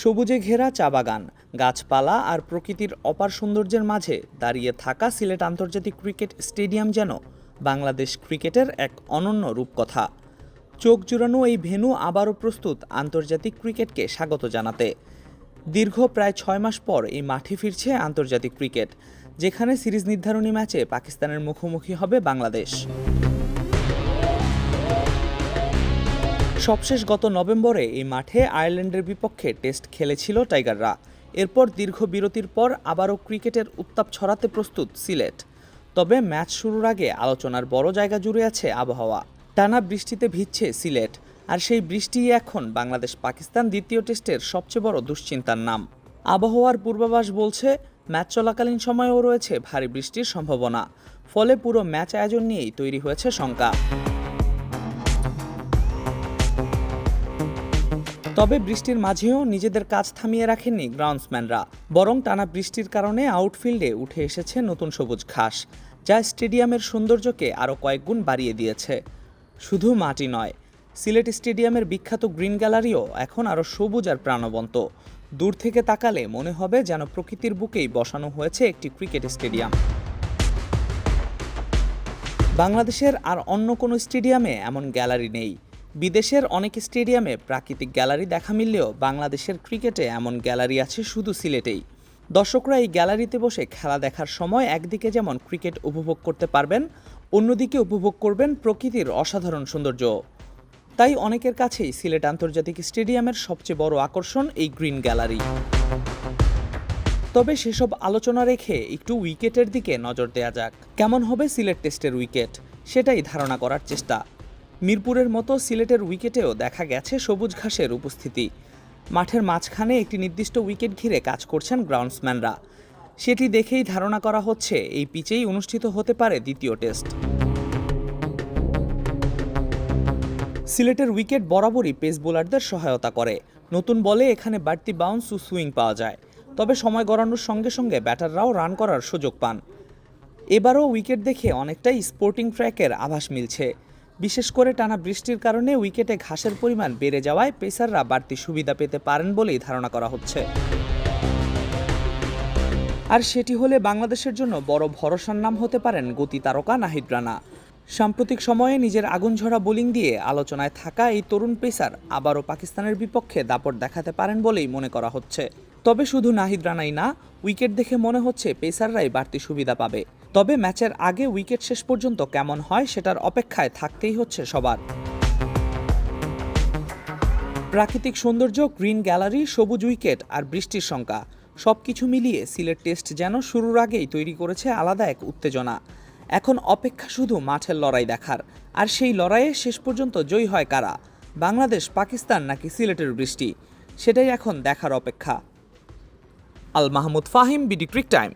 সবুজে ঘেরা চা বাগান, গাছপালা আর প্রকৃতির অপার সৌন্দর্যের মাঝে দাঁড়িয়ে থাকা সিলেট আন্তর্জাতিক ক্রিকেট স্টেডিয়াম যেন বাংলাদেশ ক্রিকেটের এক অনন্য রূপকথা। চোখ জুড়ানো এই ভেন্যু আবারও প্রস্তুত আন্তর্জাতিক ক্রিকেটকে স্বাগত জানাতে। দীর্ঘ প্রায় 6 মাস পর এই মাঠে ফিরছে আন্তর্জাতিক ক্রিকেট, যেখানে সিরিজ নির্ধারণী ম্যাচে পাকিস্তানের মুখোমুখি হবে বাংলাদেশ। সবশেষ গত নভেম্বরে এই মাঠে আয়ারল্যান্ডের বিপক্ষে টেস্ট খেলেছিল টাইগাররা। এরপর দীর্ঘ বিরতির পর আবারও ক্রিকেটের উত্তাপ ছড়াতে প্রস্তুত সিলেট। তবে ম্যাচ শুরুর আগে আলোচনার বড় জায়গা জুড়ে আছে আবহাওয়া। টানা বৃষ্টিতে ভিজছে সিলেট, আর সেই বৃষ্টিই এখন বাংলাদেশ পাকিস্তান দ্বিতীয় টেস্টের সবচেয়ে বড় দুশ্চিন্তার নাম। আবহাওয়ার পূর্বাভাস বলছে ম্যাচ চলাকালীন সময়েও রয়েছে ভারী বৃষ্টির সম্ভাবনা। ফলে পুরো ম্যাচ আয়োজন নিয়েই তৈরি হয়েছে শঙ্কা। তবে বৃষ্টির মাঝেও নিজেদের কাজ থামিয়ে রাখেননি গ্রাউন্ডসম্যানরা, বরং টানা বৃষ্টির কারণে আউটফিল্ডে উঠে এসেছে নতুন সবুজ ঘাস, যা স্টেডিয়ামের সৌন্দর্যকে আরও কয়েকগুণ বাড়িয়ে দিয়েছে। শুধু মাটি নয়, সিলেট স্টেডিয়ামের বিখ্যাত গ্রিন গ্যালারিও এখন আরও সবুজ আর প্রাণবন্ত। দূর থেকে তাকালে মনে হবে যেন প্রকৃতির বুকেই বসানো হয়েছে একটি ক্রিকেট স্টেডিয়াম। বাংলাদেশের আর অন্য কোনো স্টেডিয়ামে এমন গ্যালারি নেই। বিদেশের অনেক স্টেডিয়ামে প্রাকৃতিক গ্যালারি দেখা মিললেও বাংলাদেশের ক্রিকেটে এমন গ্যালারি আছে শুধু সিলেটেই। দর্শকরা এই গ্যালারিতে বসে খেলা দেখার সময় একদিকে যেমন ক্রিকেট উপভোগ করতে পারবেন, অন্যদিকে উপভোগ করবেন প্রকৃতির অসাধারণ সৌন্দর্য। তাই অনেকের কাছেই সিলেট আন্তর্জাতিক স্টেডিয়ামের সবচেয়ে বড় আকর্ষণ এই গ্রিন গ্যালারি। তবে সেসব আলোচনা রেখে একটু উইকেটের দিকে নজর দেয়া যাক। কেমন হবে সিলেট টেস্টের উইকেট, সেটাই ধারণা করার চেষ্টা। মিরপুরের মতো সিলেটের উইকেটেও দেখা গেছে সবুজ ঘাসের উপস্থিতি। মাঠের মাঝখানে একটি নির্দিষ্ট উইকেট ঘিরে কাজ করছেন গ্রাউন্ডসম্যানরা। সেটি দেখেই ধারণা করা হচ্ছে এই পিচেই অনুষ্ঠিত হতে পারে দ্বিতীয় টেস্ট। সিলেটের উইকেট বরাবরই পেস বোলারদের সহায়তা করে। নতুন বলে এখানে বাড়তি বাউন্স ও সুইং পাওয়া যায়। তবে সময় গড়ানোর সঙ্গে সঙ্গে ব্যাটাররাও রান করার সুযোগ পান। এবারও উইকেট দেখে অনেকটাই স্পোর্টিং ট্র্যাকের আভাস মিলছে। বিশেষ করে টানা বৃষ্টির কারণে উইকেটে ঘাসের পরিমাণ বেড়ে যাওয়ায় পেসাররা বাড়তি সুবিধা পেতে পারেন বলেই ধারণা করা হচ্ছে। আর সেটি হলে বাংলাদেশের জন্য বড় ভরসার নাম হতে পারেন গতি তারকা নাহিদ রানা। সাম্প্রতিক সময়ে নিজের আগুনঝরা বোলিং দিয়ে আলোচনায় থাকা এই তরুণ পেসার আবারও পাকিস্তানের বিপক্ষে দাপট দেখাতে পারেন বলেই মনে করা হচ্ছে। তবে শুধু নাহিদ রানাই না, উইকেট দেখে মনে হচ্ছে পেসাররাই বাড়তি সুবিধা পাবে। তবে ম্যাচের আগে উইকেট শেষ পর্যন্ত কেমন হয় সেটার অপেক্ষায় থাকতেই হচ্ছে সবার। প্রাকৃতিক সৌন্দর্য, গ্রিন গ্যালারি, সবুজ উইকেট আর বৃষ্টির শঙ্কা, সবকিছু মিলিয়ে সিলেট টেস্ট যেন শুরুর আগেই তৈরি করেছে আলাদা এক উত্তেজনা। এখন অপেক্ষা শুধু মাঠের লড়াই দেখার, আর সেই লড়াইয়ে শেষ পর্যন্ত জয়ী হয় কারা, বাংলাদেশ, পাকিস্তান নাকি সিলেটের বৃষ্টি, সেটাই এখন দেখার অপেক্ষা। Al Mahmud Fahim, BD ক্রিক time.